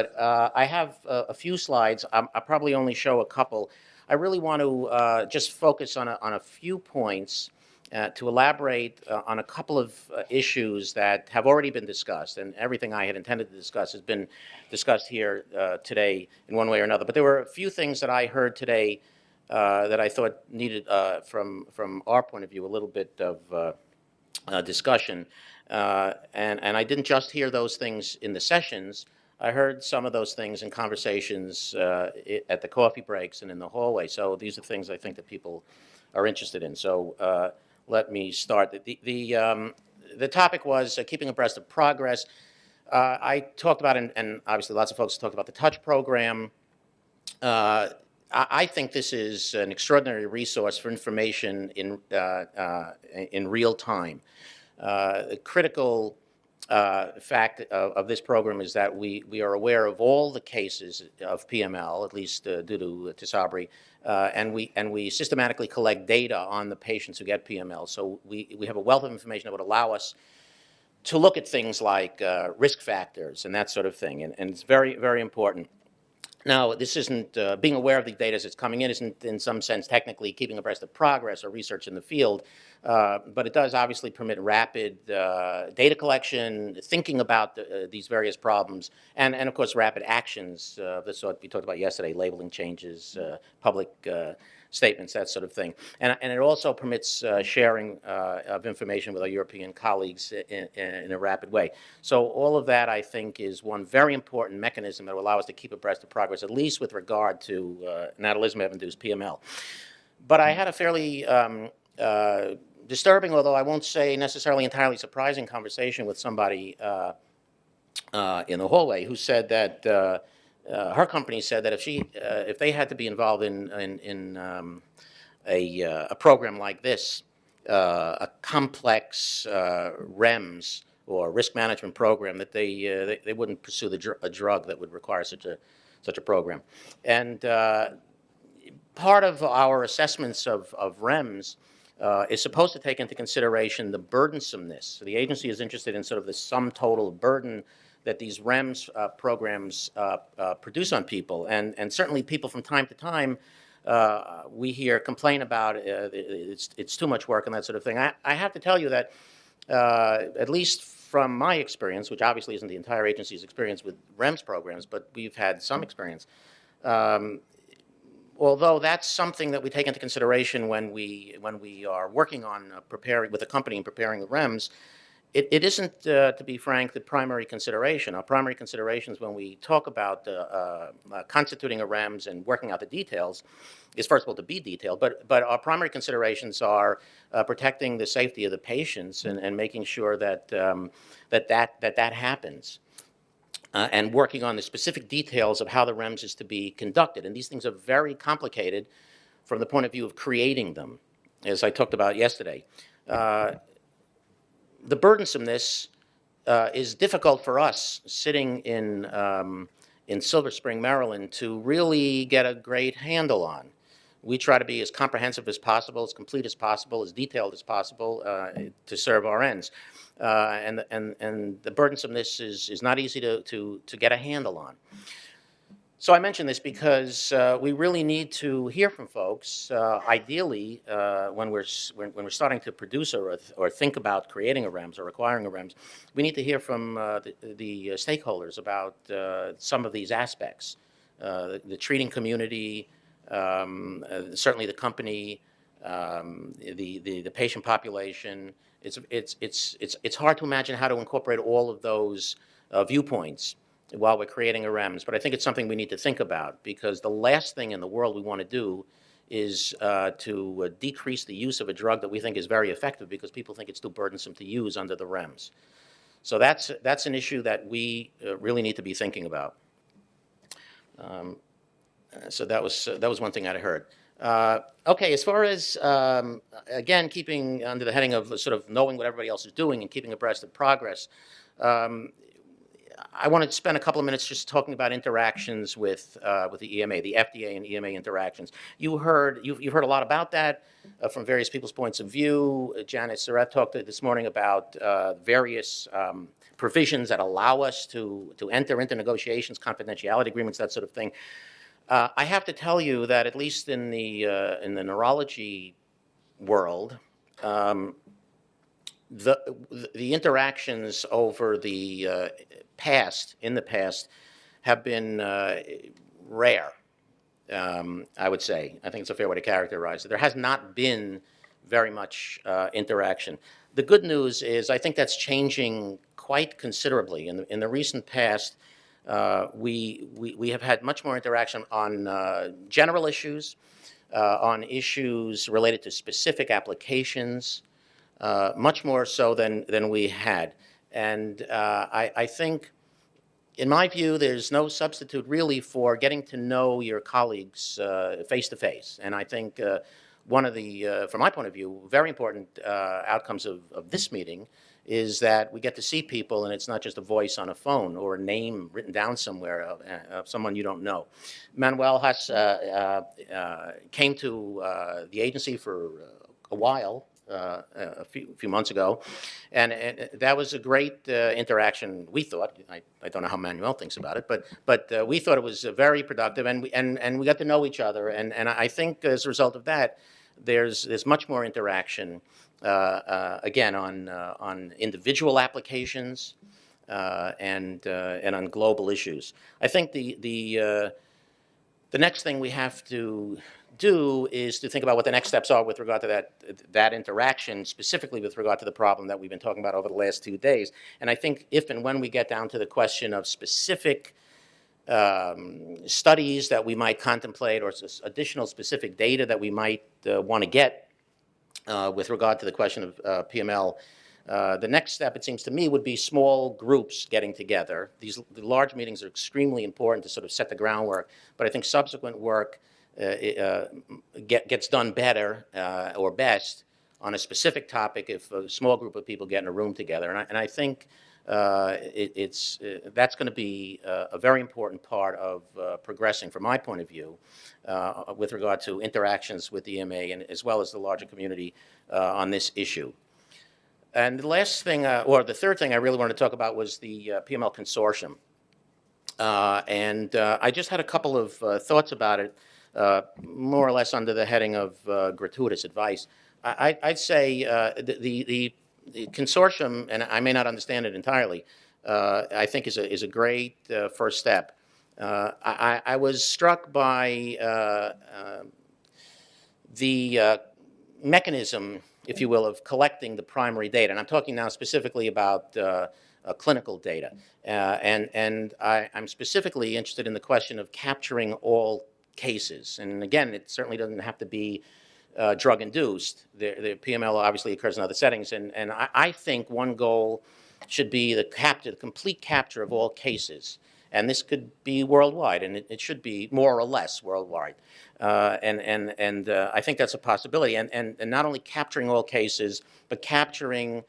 I have a few slides. I'll probably only show a couple. I really want to just focus on a few points to elaborate on a couple of issues that have already been discussed, and everything I had intended to discuss has been discussed here today in one way or another. But there were a few things that I heard today that I thought needed, from our point of view, a little bit of discussion. And I didn't just hear those things in the sessions. I heard some of those things in conversations at the coffee breaks and in the hallway. So these are things I think that people are interested in. So let me start. The topic was keeping abreast of progress. I talked about, and obviously lots of folks talked about the Touch program. I think this is an extraordinary resource for information in real time. The critical fact of this program is that we are aware of all the cases of PML, at least due to Tisabri, and we systematically collect data on the patients who get PML. So we have a wealth of information that would allow us to look at things like risk factors and that sort of thing, and it's very, very important. Now, this isn't, being aware of the data as it's coming in isn't in some sense technically keeping abreast of progress or research in the field, but it does obviously permit rapid data collection, thinking about these various problems, and of course rapid actions of the sort we talked about yesterday, labeling changes, public statements, that sort of thing. And it also permits sharing of information with our European colleagues in a rapid way. So all of that, I think, is one very important mechanism that will allow us to keep abreast of progress, at least with regard to natalizumab-induced PML. But I had a fairly disturbing, although I won't say necessarily entirely surprising, conversation with somebody in the hallway who said that her company said that if they had to be involved in a program like this, a complex REMS or risk management program, that they wouldn't pursue a drug that would require such a program. And part of our assessments of REMS is supposed to take into consideration the burdensomeness. So the agency is interested in sort of the sum total burden that these REMS programs produce on people. And certainly people from time to time, we hear complain about it's too much work and that sort of thing. I have to tell you that, at least from my experience, which obviously isn't the entire agency's experience with REMS programs, but we've had some experience, although that's something that we take into consideration when we are working on preparing with a company and preparing the REMS, it isn't, to be frank, the primary consideration. Our primary considerations when we talk about constituting a REMS and working out the details is, first of all, to be detailed, but our primary considerations are protecting the safety of the patients and making sure that that happens. And working on the specific details of how the REMS is to be conducted. And these things are very complicated from the point of view of creating them, as I talked about yesterday. The burdensomeness is difficult for us sitting in Silver Spring, Maryland, to really get a great handle on. We try to be as comprehensive as possible, as complete as possible, as detailed as possible to serve our ends. And the burdensomeness is not easy to get a handle on. So I mention this because we really need to hear from folks. Ideally, when we're starting to produce or think about creating a REMS or requiring a REMS, we need to hear from the stakeholders about some of these aspects. The treating community, certainly the company, the patient population. It's hard to imagine how to incorporate all of those viewpoints while we're creating a REMS, but I think it's something we need to think about, because the last thing in the world we want to do is to decrease the use of a drug that we think is very effective because people think it's too burdensome to use under the REMS. So that's an issue that we really need to be thinking about. So that was one thing I heard. Okay, as far as, again, keeping under the heading of sort of knowing what everybody else is doing and keeping abreast of progress, I wanted to spend a couple of minutes just talking about interactions with the EMA, the FDA and EMA interactions. You've heard a lot about that from various people's points of view. Janet Surratt talked this morning about various provisions that allow us to enter into negotiations, confidentiality agreements, that sort of thing. I have to tell you that at least in the neurology world, the interactions over the past, in the past, have been rare, I would say. I think it's a fair way to characterize it. There has not been very much interaction. The good news is I think that's changing quite considerably. In the recent past, we have had much more interaction on general issues, on issues related to specific applications, much more so than we had. And I think, in my view, there's no substitute really for getting to know your colleagues face to face. And I think one of the, from my point of view, very important outcomes of this meeting is that we get to see people and it's not just a voice on a phone or a name written down somewhere of someone you don't know. Manuel came to the agency for a while, a few months ago, and that was a great interaction. We thought. I don't know how Manuel thinks about it, but we thought it was very productive, and we got to know each other, and I think as a result of that, there's much more interaction again on individual applications and on global issues. I think the next thing we have to do is to think about what the next steps are with regard to that interaction, specifically with regard to the problem that we've been talking about over the last 2 days. And I think if and when we get down to the question of specific studies that we might contemplate or additional specific data that we might want to get with regard to the question of PML, the next step, it seems to me, would be small groups getting together. The large meetings are extremely important to sort of set the groundwork, but I think subsequent work gets done better or best on a specific topic if a small group of people get in a room together. And I think that's going to be a very important part of progressing, from my point of view, with regard to interactions with the EMA and as well as the larger community on this issue. And the last thing, or the third thing I really wanted to talk about was the PML consortium. And I just had a couple of thoughts about it, more or less under the heading of gratuitous advice. I'd say the consortium, and I may not understand it entirely, I think is a great first step. I was struck by the mechanism, if you will, of collecting the primary data. And I'm talking now specifically about clinical data. And I'm specifically interested in the question of capturing all cases. And again, it certainly doesn't have to be drug-induced. The PML obviously occurs in other settings. And I think one goal should be the complete capture of all cases. And this could be worldwide, and it should be more or less worldwide. And I think that's a possibility. And not only capturing all cases, but capturing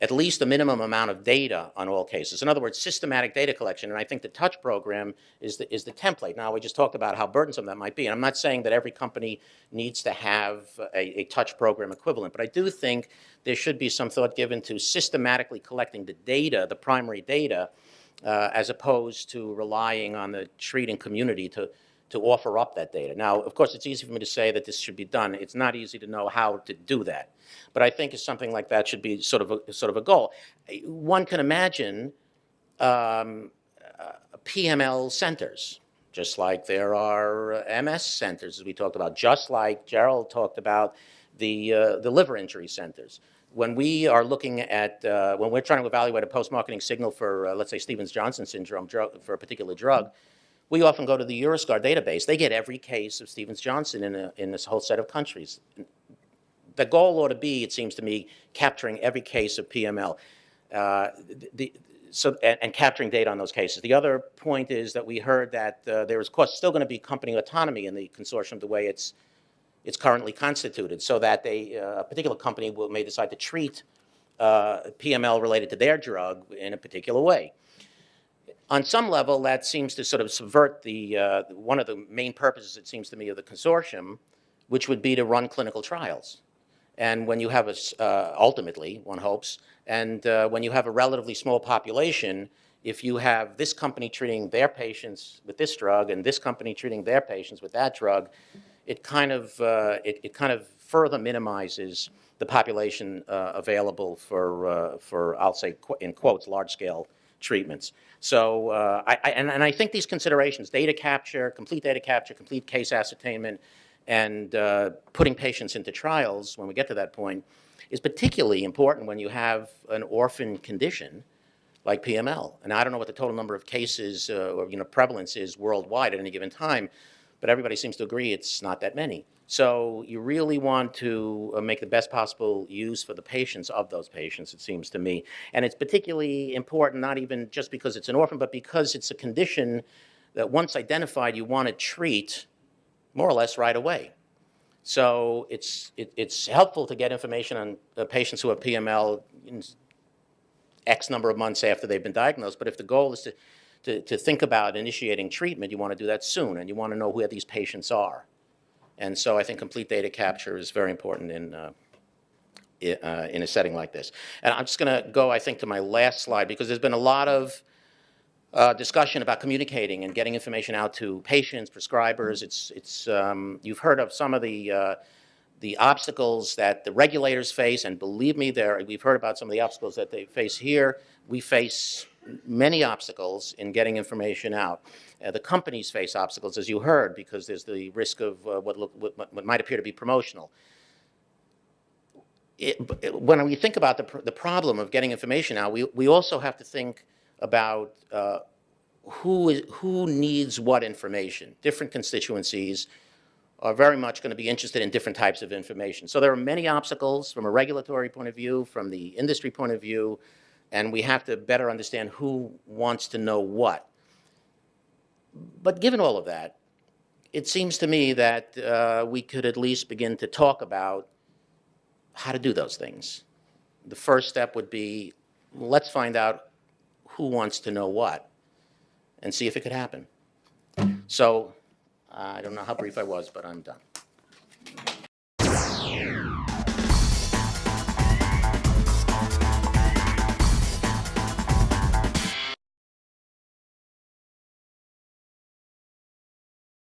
at least a minimum amount of data on all cases. In other words, systematic data collection. And I think the TOUCH program is the template. Now, we just talked about how burdensome that might be. And I'm not saying that every company needs to have a TOUCH program equivalent, but I do think there should be some thought given to systematically collecting the data, the primary data, as opposed to relying on the treating community to offer up that data. Now, of course, it's easy for me to say that this should be done. It's not easy to know how to do that. But I think something like that should be sort of a goal. One can imagine PML centers, just like there are MS centers, as we talked about, just like Gerald talked about the liver injury centers. When we are looking at, when we're trying to evaluate a post-marketing signal for, let's say, Stevens-Johnson syndrome for a particular drug, we often go to the Euroscar database. They get every case of Stevens-Johnson in this whole set of countries. The goal ought to be, it seems to me, capturing every case of PML and capturing data on those cases. The other point is that we heard that there is, of course, still going to be company autonomy in the consortium the way it's currently constituted, so that a particular company may decide to treat PML related to their drug in a particular way. On some level, that seems to sort of subvert one of the main purposes, it seems to me, of the consortium, which would be to run clinical trials. And when you have ultimately, one hopes, and when you have a relatively small population, if you have this company treating their patients with this drug and this company treating their patients with that drug, it kind of further minimizes the population available for I'll say in quotes large-scale treatments. So I think these considerations, data capture, complete case ascertainment, and putting patients into trials when we get to that point is particularly important when you have an orphan condition like PML. And I don't know what the total number of cases or prevalence is worldwide at any given time, but everybody seems to agree it's not that many. So you really want to make the best possible use for the patients of those patients, it seems to me. And it's particularly important, not even just because it's an orphan, but because it's a condition that once identified, you want to treat more or less right away. So it's helpful to get information on patients who have PML in X number of months after they've been diagnosed. But if the goal is to think about initiating treatment, you want to do that soon, and you want to know where these patients are. And so I think complete data capture is very important in a setting like this. And I'm just going to go, I think, to my last slide, because there's been a lot of discussion about communicating and getting information out to patients, prescribers. You've heard of some of the obstacles that the regulators face, and believe me, we've heard about some of the obstacles that they face here. We face many obstacles in getting information out. The companies face obstacles, as you heard, because there's the risk of what might appear to be promotional. When we think about the problem of getting information out, we also have to think about who needs what information. Different constituencies are very much going to be interested in different types of information. So there are many obstacles from a regulatory point of view, from the industry point of view, and we have to better understand who wants to know what. But given all of that, it seems to me that we could at least begin to talk about how to do those things. The first step would be, let's find out who wants to know what and see if it could happen. So I don't know how brief I was, but I'm done.